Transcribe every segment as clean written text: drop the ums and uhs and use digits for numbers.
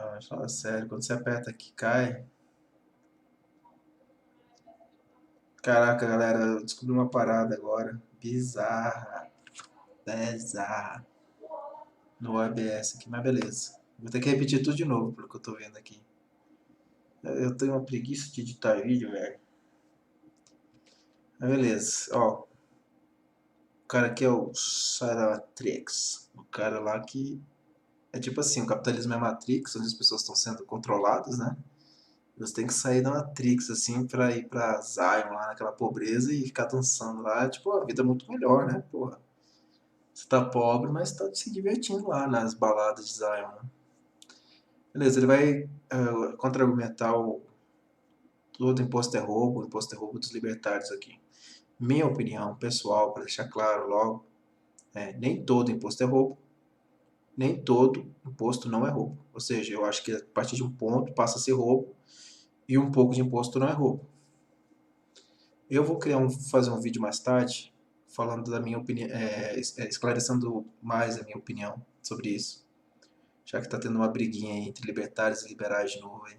Ah, fala sério, quando você aperta aqui, cai. Caraca, galera, eu descobri uma parada agora. Bizarra. Bizarra. No OBS aqui, mas beleza. Vou ter que repetir tudo de novo, pelo que eu tô vendo aqui. Eu tenho uma preguiça de editar vídeo, velho. Mas beleza, ó. O cara aqui é o Saratrix. O cara lá que é tipo assim, o capitalismo é Matrix, onde as pessoas estão sendo controladas, né? Você tem que sair da Matrix, assim, pra ir pra Zion, lá naquela pobreza e ficar dançando lá. Tipo, a vida é muito melhor, né? Porra. Você tá pobre, mas tá se divertindo lá nas baladas de Zion, né? Beleza, ele vai contra-argumentar o todo imposto é roubo dos libertários aqui. Minha opinião pessoal, para deixar claro logo, nem todo imposto é roubo, nem todo imposto não é roubo. Ou seja, eu acho que a partir de um ponto passa a ser roubo e um pouco de imposto não é roubo. Eu vou fazer um vídeo mais tarde falando da minha opinião, esclarecendo mais a minha opinião sobre isso, já que está tendo uma briguinha aí entre libertários e liberais de novo. Aí.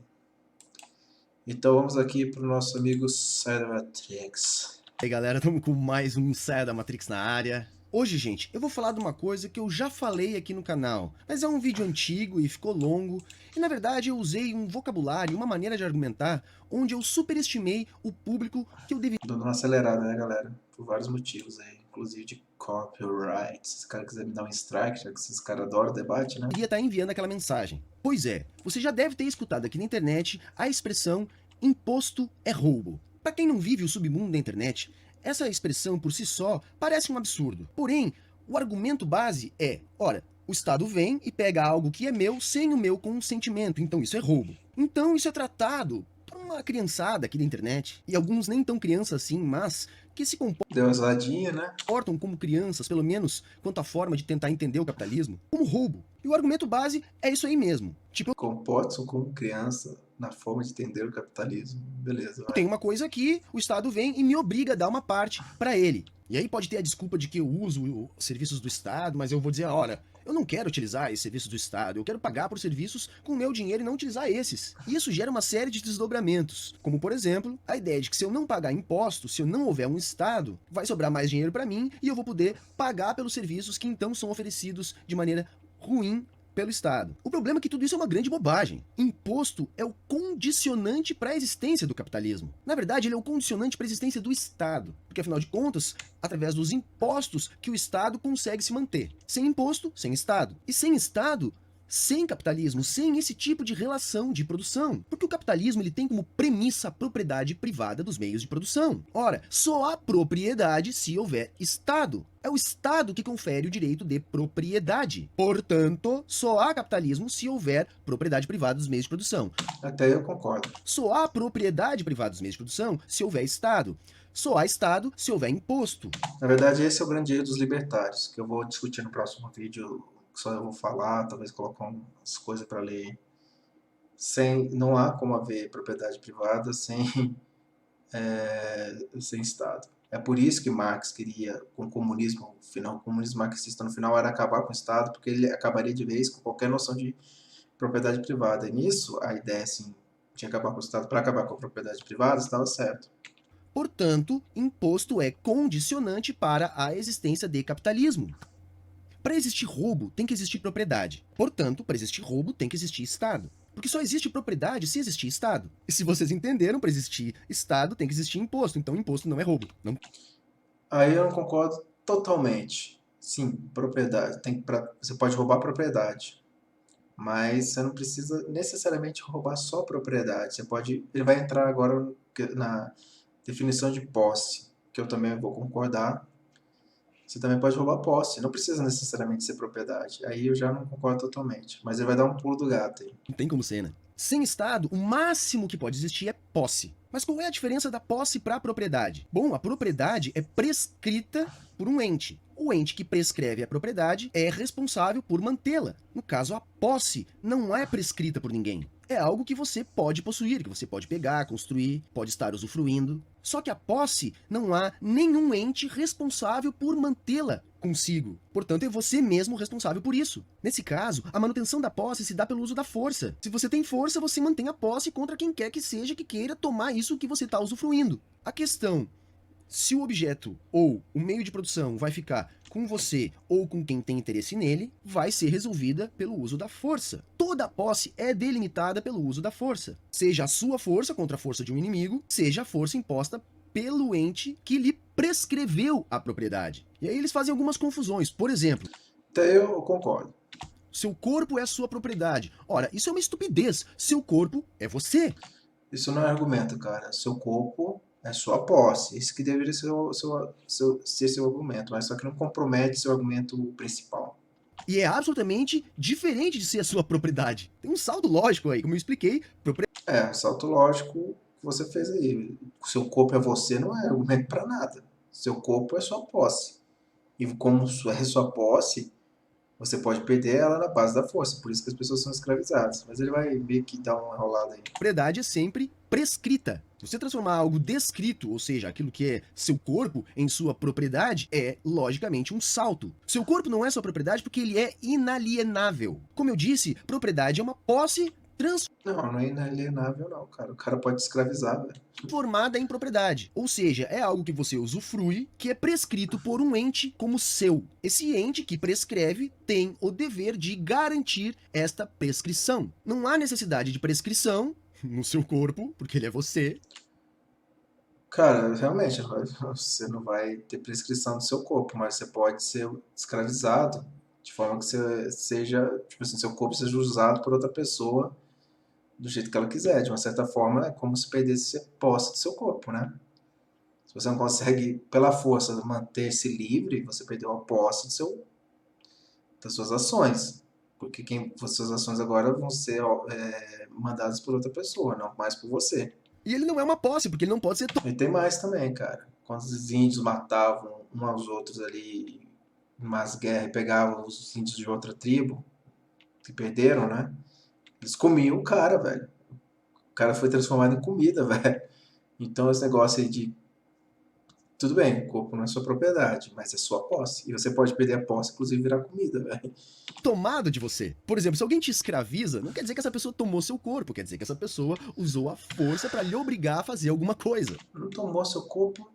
Então vamos aqui para o nosso amigo Cybermatrix. E aí galera, estamos com mais um Saia da Matrix na área. Hoje, gente, eu vou falar de uma coisa que eu já falei aqui no canal, mas é um vídeo antigo e ficou longo, e na verdade eu usei um vocabulário, uma maneira de argumentar, onde eu superestimei o público que eu deveria Dando uma acelerada, né, galera? Por vários motivos aí, inclusive de copyright. Se esse cara quiser me dar um strike, já que esses caras adoram debate, né? estar enviando aquela mensagem. Pois é, você já deve ter escutado aqui na internet a expressão imposto é roubo. Para quem não vive o submundo da internet, essa expressão por si só parece um absurdo. Porém, o argumento base é, ora, o Estado vem e pega algo que é meu sem o meu consentimento, então isso é roubo. Então isso é tratado por uma criançada aqui da internet, e alguns nem tão crianças assim, mas que se Deu uma zoadinha, né? comportam como crianças, pelo menos quanto à forma de tentar entender o capitalismo, como roubo. E o argumento base é isso aí mesmo. Tipo, Comportam como criança na forma de entender o capitalismo. Beleza, vai. tem uma coisa aqui, o Estado vem e me obriga a dar uma parte para ele. E aí pode ter a desculpa de que eu uso os serviços do Estado, mas eu vou dizer, olha, eu não quero utilizar esses serviços do Estado, eu quero pagar por serviços com o meu dinheiro e não utilizar esses. E isso gera uma série de desdobramentos, como por exemplo, a ideia de que se eu não pagar impostos, se eu não houver um Estado, vai sobrar mais dinheiro para mim e eu vou poder pagar pelos serviços que então são oferecidos de maneira ruim pelo Estado. O problema é que tudo isso é uma grande bobagem. Imposto é o condicionante para a existência do capitalismo. Na verdade, ele é o condicionante para a existência do Estado, porque afinal de contas, através dos impostos que o Estado consegue se manter. Sem imposto, sem Estado. E sem Estado, sem capitalismo, sem esse tipo de relação de produção. Porque o capitalismo ele tem como premissa a propriedade privada dos meios de produção. Ora, só há propriedade se houver Estado. É o Estado que confere o direito de propriedade. Portanto, só há capitalismo se houver propriedade privada dos meios de produção. Até eu concordo. Só há propriedade privada dos meios de produção se houver Estado. Só há Estado se houver imposto. Na verdade, esse é o grande erro dos libertários, que eu vou discutir no próximo vídeo. Só eu vou falar, talvez colocar umas coisas para ler. Não há como haver propriedade privada sem Estado. É por isso que Marx queria, com o comunismo, o comunismo marxista no final era acabar com o Estado, porque ele acabaria de vez com qualquer noção de propriedade privada. E nisso, a ideia assim, de acabar com o Estado para acabar com a propriedade privada estava certo. Portanto, imposto é condicionante para a existência de capitalismo. Para existir roubo, tem que existir propriedade. Portanto, para existir roubo, tem que existir Estado. Porque só existe propriedade se existir Estado. E se vocês entenderam, para existir Estado, tem que existir imposto. Então, imposto não é roubo. Não... Aí eu não concordo totalmente. Sim, propriedade. Você pode roubar propriedade, mas você não precisa necessariamente roubar só propriedade. Ele vai entrar agora na definição de posse, que eu também vou concordar. Você também pode roubar posse, não precisa necessariamente ser propriedade. Aí eu já não concordo totalmente, mas ele vai dar um pulo do gato aí. Não tem como ser, né? Sem Estado, o máximo que pode existir é posse. Mas qual é a diferença da posse para a propriedade? Bom, a propriedade é prescrita por um ente. O ente que prescreve a propriedade é responsável por mantê-la. No caso, a posse não é prescrita por ninguém. É algo que você pode possuir, que você pode pegar, construir, pode estar usufruindo. Só que a posse não há nenhum ente responsável por mantê-la. consigo. Portanto, é você mesmo responsável por isso. Nesse caso, a manutenção da posse se dá pelo uso da força. Se você tem força, você mantém a posse contra quem quer que seja que queira tomar isso que você está usufruindo. A questão, se o objeto ou o meio de produção vai ficar com você ou com quem tem interesse nele, vai ser resolvida pelo uso da força. Toda posse é delimitada pelo uso da força. Seja a sua força contra a força de um inimigo, seja a força imposta pelo ente que lhe prescreveu a propriedade. E aí eles fazem algumas confusões. Por exemplo, Até eu concordo. seu corpo é a sua propriedade. Ora, isso é uma estupidez. Seu corpo é você. Isso não é argumento, cara. Seu corpo é sua posse. Isso que deveria ser seu argumento, mas só que não compromete seu argumento principal. E é absolutamente diferente de ser a sua propriedade. Tem um saldo lógico aí, como eu expliquei. É, o salto lógico que você fez aí. Seu corpo é você não é argumento para nada. Seu corpo é sua posse. E como é sua posse, você pode perder ela na base da força. Por isso que as pessoas são escravizadas. Mas ele vai meio que dar uma enrolada aí. Propriedade é sempre prescrita. Se você transformar algo descrito, ou seja, aquilo que é seu corpo, em sua propriedade, é logicamente um salto. Seu corpo não é sua propriedade porque ele é inalienável. Como eu disse, propriedade é uma posse Não, não é inalienável não, cara. O cara pode escravizar, velho. transformada em propriedade. Ou seja, é algo que você usufrui, que é prescrito por um ente como seu. Esse ente que prescreve tem o dever de garantir esta prescrição. Não há necessidade de prescrição no seu corpo, porque ele é você. Cara, realmente, você não vai ter prescrição do seu corpo, mas você pode ser escravizado de forma que você seja, tipo assim, seu corpo seja usado por outra pessoa do jeito que ela quiser. De uma certa forma, é como se perdesse a posse do seu corpo, né? Se você não consegue, pela força, manter-se livre, você perdeu a posse das suas ações. Porque suas ações agora vão ser mandadas por outra pessoa, não mais por você. E ele não é uma posse, porque ele não pode ser E tem mais também, cara. Quando os índios matavam uns aos outros ali em umas guerras e pegavam os índios de outra tribo, que perderam, né? Eles comiam o cara, velho. O cara foi transformado em comida, velho. Então esse negócio aí de tudo bem, o corpo não é sua propriedade, mas é sua posse. E você pode perder a posse, inclusive virar comida, velho. tomado de você. Por exemplo, se alguém te escraviza, não quer dizer que essa pessoa tomou seu corpo, quer dizer que essa pessoa usou a força para lhe obrigar a fazer alguma coisa. Não tomou seu corpo?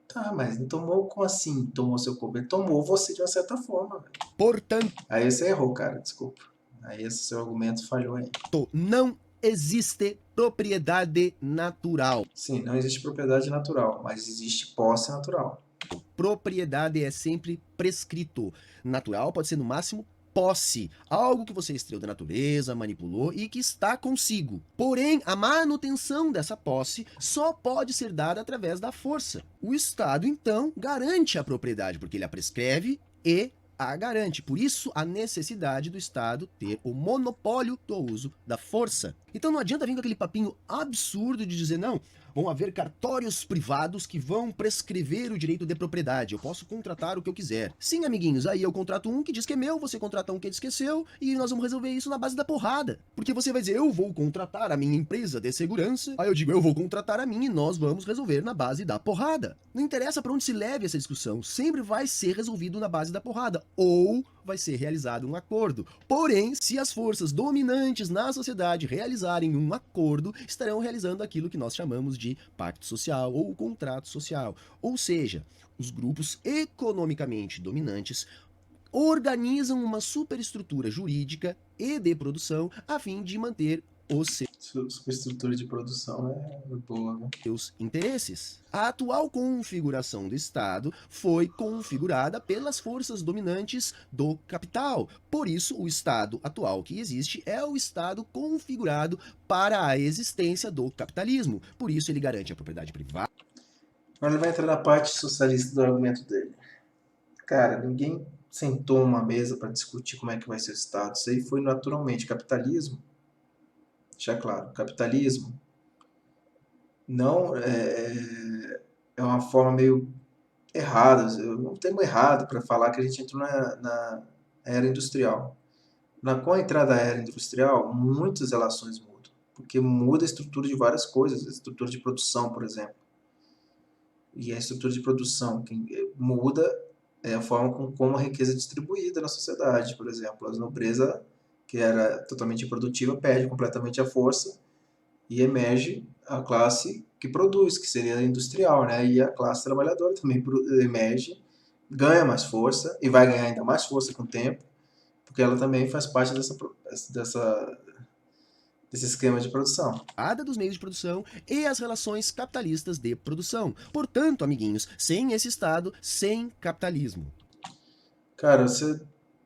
Tá, mas não tomou como assim? Tomou seu corpo? Ele tomou você de uma certa forma, velho. Portanto, Aí você errou, cara, desculpa. Aí esse seu argumento falhou aí. não existe propriedade natural. Sim, não existe propriedade natural, mas existe posse natural. Propriedade é sempre prescrito. Natural pode ser no máximo posse, algo que você extraiu da natureza, manipulou e que está consigo. Porém, a manutenção dessa posse só pode ser dada através da força. O Estado, então, garante a propriedade, porque ele a prescreve e a garante. Por isso, a necessidade do Estado ter o monopólio do uso da força. Então não adianta vir com aquele papinho absurdo de dizer, não, vão haver cartórios privados que vão prescrever o direito de propriedade. Eu posso contratar o que eu quiser. Sim, amiguinhos, aí eu contrato um que diz que é meu, você contrata um que diz que é seu, e nós vamos resolver isso na base da porrada. Porque você vai dizer, eu vou contratar a minha empresa de segurança, aí eu digo, eu vou contratar a minha e nós vamos resolver na base da porrada. Não interessa para onde se leve essa discussão, sempre vai ser resolvido na base da porrada, ou vai ser realizado um acordo. Porém, se as forças dominantes na sociedade realizarem um acordo, estarão realizando aquilo que nós chamamos de pacto social ou contrato social. Ou seja, os grupos economicamente dominantes organizam uma superestrutura jurídica e de produção a fim de manter os Superestrutura de produção é boa, né? seus interesses. A atual configuração do Estado foi configurada pelas forças dominantes do capital. Por isso, o Estado atual que existe é o Estado configurado para a existência do capitalismo. Por isso, ele garante a propriedade privada. Agora ele vai entrar na parte socialista do argumento dele. Cara, ninguém sentou uma mesa para discutir como é que vai ser o Estado. Isso aí foi naturalmente capitalismo. Deixa claro, capitalismo não é uma forma meio errada, um termo errado para falar que a gente entrou na era industrial. Com a entrada da era industrial, muitas relações mudam, porque muda a estrutura de várias coisas, a estrutura de produção, por exemplo. E a estrutura de produção muda é a forma como a riqueza é distribuída na sociedade. Por exemplo, a nobreza, que era totalmente improdutiva, perde completamente a força e emerge a classe que produz, que seria a industrial, né? E a classe trabalhadora também emerge, ganha mais força e vai ganhar ainda mais força com o tempo, porque ela também faz parte dessa, desse esquema de produção. Dos meios de produção e as relações capitalistas de produção. Portanto, amiguinhos, sem esse Estado, sem capitalismo. Cara, você.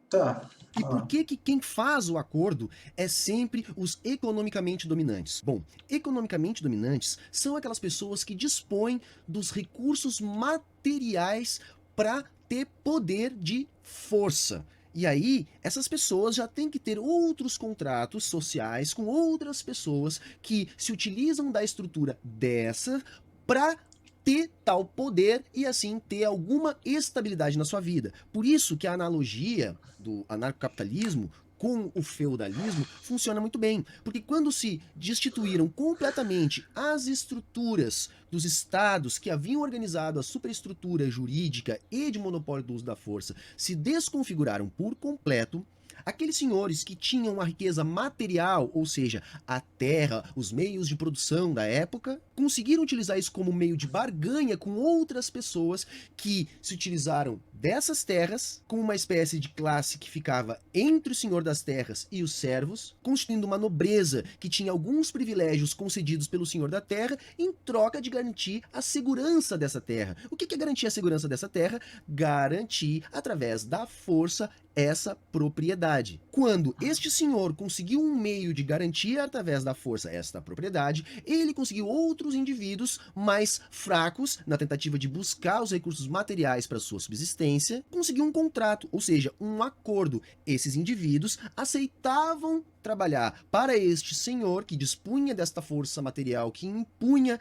Tá. E por que quem faz o acordo é sempre os economicamente dominantes? Bom, economicamente dominantes são aquelas pessoas que dispõem dos recursos materiais para ter poder de força. E aí, essas pessoas já têm que ter outros contratos sociais com outras pessoas que se utilizam da estrutura dessa para ter tal poder e assim ter alguma estabilidade na sua vida. Por isso que a analogia do anarcocapitalismo com o feudalismo funciona muito bem, porque quando se destituíram completamente as estruturas dos estados que haviam organizado a superestrutura jurídica e de monopólio do uso da força, se desconfiguraram por completo. Aqueles senhores que tinham a riqueza material, ou seja, a terra, os meios de produção da época, conseguiram utilizar isso como meio de barganha com outras pessoas que se utilizaram dessas terras como uma espécie de classe que ficava entre o senhor das terras e os servos, constituindo uma nobreza que tinha alguns privilégios concedidos pelo senhor da terra em troca de garantir a segurança dessa terra. O que é garantir a segurança dessa terra? Garantir, através da força, essa propriedade. Quando este senhor conseguiu um meio de garantir através da força esta propriedade, ele conseguiu outros indivíduos mais fracos na tentativa de buscar os recursos materiais para sua subsistência, conseguiu um contrato, ou seja, um acordo. Esses indivíduos aceitavam trabalhar para este senhor que dispunha desta força material que impunha.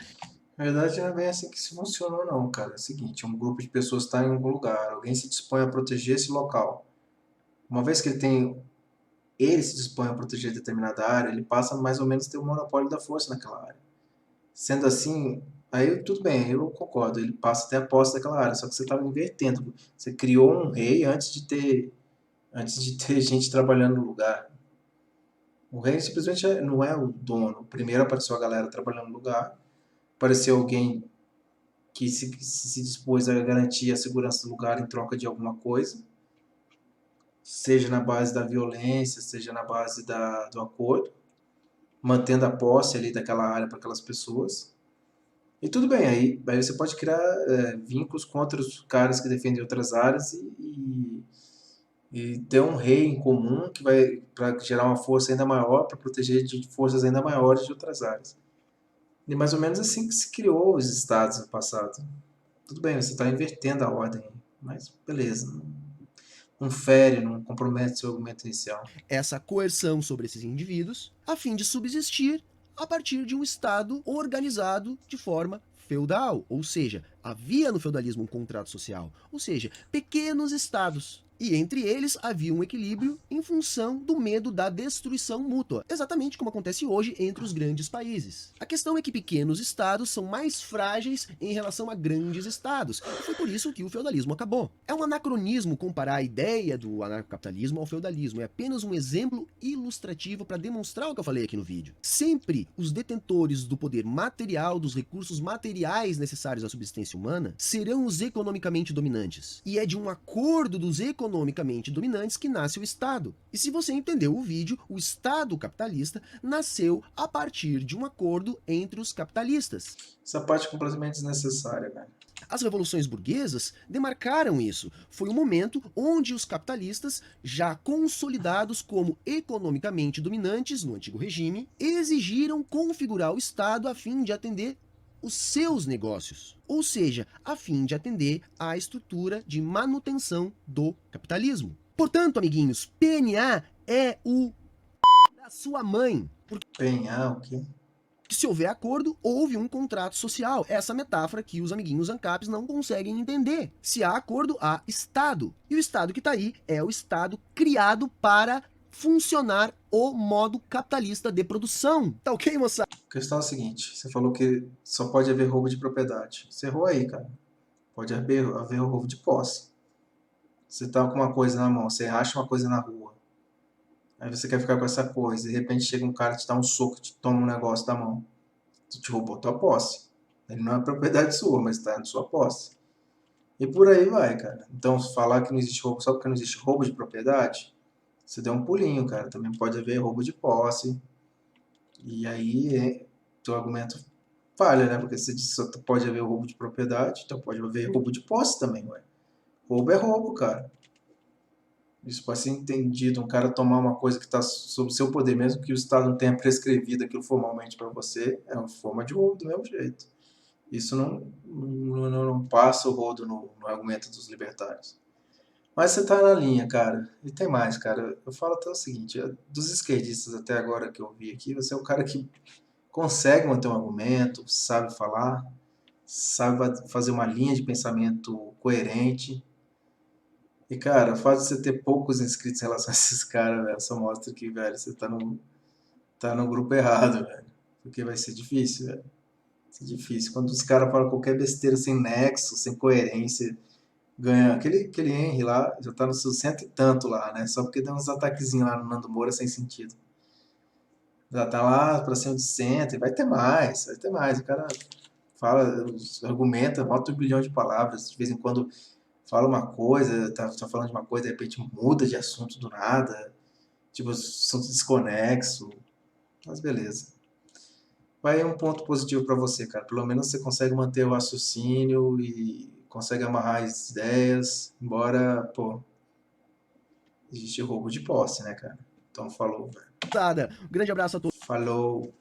Na verdade, não é bem assim que se funcionou, não, cara. É o seguinte: um grupo de pessoas está em algum lugar, alguém se dispõe a proteger esse local. Uma vez que ele se dispõe a proteger determinada área, ele passa mais ou menos a ter o monopólio da força naquela área. Sendo assim, aí tudo bem, eu concordo, ele passa a ter a posse daquela área, só que você estava invertendo. Você criou um rei antes de ter gente trabalhando no lugar. O rei simplesmente não é o dono. Primeiro apareceu a galera trabalhando no lugar, apareceu alguém que se dispôs a garantir a segurança do lugar em troca de alguma coisa, seja na base da violência, seja na base do acordo, mantendo a posse ali daquela área para aquelas pessoas. E tudo bem, aí você pode criar vínculos com outros caras que defendem outras áreas e ter um rei em comum que vai para gerar uma força ainda maior para proteger de forças ainda maiores de outras áreas. E mais ou menos assim que se criou os estados no passado. Tudo bem, você está invertendo a ordem, mas beleza. Não fere, não compromete seu argumento inicial. Essa coerção sobre esses indivíduos, a fim de subsistir a partir de um Estado organizado de forma feudal, ou seja, havia no feudalismo um contrato social, ou seja, pequenos estados. E entre eles havia um equilíbrio em função do medo da destruição mútua, exatamente como acontece hoje entre os grandes países. A questão é que pequenos estados são mais frágeis em relação a grandes estados, e foi por isso que o feudalismo acabou. É um anacronismo comparar a ideia do anarcocapitalismo ao feudalismo, é apenas um exemplo ilustrativo para demonstrar o que eu falei aqui no vídeo. Sempre os detentores do poder material, dos recursos materiais necessários à subsistência humana, serão os economicamente dominantes. E é de um acordo dos economicamente dominantes que nasce o Estado. E se você entendeu o vídeo, o Estado capitalista nasceu a partir de um acordo entre os capitalistas. Essa parte é completamente desnecessária, velho. As revoluções burguesas demarcaram isso. Foi um momento onde os capitalistas, já consolidados como economicamente dominantes no antigo regime, exigiram configurar o Estado a fim de atender os seus negócios, ou seja, a fim de atender à estrutura de manutenção do capitalismo. Portanto, amiguinhos, PNA é o da sua mãe. PNA, o quê? Que se houver acordo, houve um contrato social. Essa metáfora que os amiguinhos ANCAPs não conseguem entender. Se há acordo, há Estado. E o Estado que está aí é o Estado criado para funcionar o modo capitalista de produção. Tá ok, moça? A questão é a seguinte: você falou que só pode haver roubo de propriedade. Você errou aí, cara. Pode haver roubo de posse. Você tá com uma coisa na mão, você acha uma coisa na rua. Aí você quer ficar com essa coisa, de repente chega um cara, te dá um soco, te toma um negócio da mão. Tu te roubou tua posse. Ele não é propriedade sua, mas está na sua posse. E por aí vai, cara. Então, falar que não existe roubo só porque não existe roubo de propriedade, você deu um pulinho, cara. Também pode haver roubo de posse. E aí, teu argumento falha, né? Porque você disse que só pode haver roubo de propriedade, então pode haver roubo de posse também, ué. Roubo é roubo, cara. Isso pode ser entendido. Um cara tomar uma coisa que está sob o seu poder, mesmo que o Estado não tenha prescrevido aquilo formalmente para você, é uma forma de roubo do mesmo jeito. Isso não passa o rodo no argumento dos libertários. Mas você tá na linha, cara. E tem mais, cara. Eu falo até o seguinte: dos esquerdistas até agora que eu vi aqui, você é o cara que consegue manter um argumento, sabe falar, sabe fazer uma linha de pensamento coerente. E, cara, o fato de você ter poucos inscritos em relação a esses caras, velho, só mostra que, velho, você tá no grupo errado, velho. Porque vai ser difícil, velho. Vai ser difícil. Quando os caras falam qualquer besteira sem nexo, sem coerência, ganha. Aquele Henry lá já tá no seu cento e tanto lá, né? Só porque deu uns ataquezinhos lá no Nando Moura sem sentido. Já tá lá pra cima de cento e vai ter mais, vai ter mais. O cara fala, argumenta, bota 1 bilhão de palavras, de vez em quando fala uma coisa, tá falando de uma coisa, de repente muda de assunto do nada, tipo, assunto desconexo, mas beleza. Vai um ponto positivo para você, cara. Pelo menos você consegue manter o raciocínio e consegue amarrar as ideias, embora, pô, existe roubo de posse, né, cara? Então falou, velho. Um grande abraço a todos. Falou.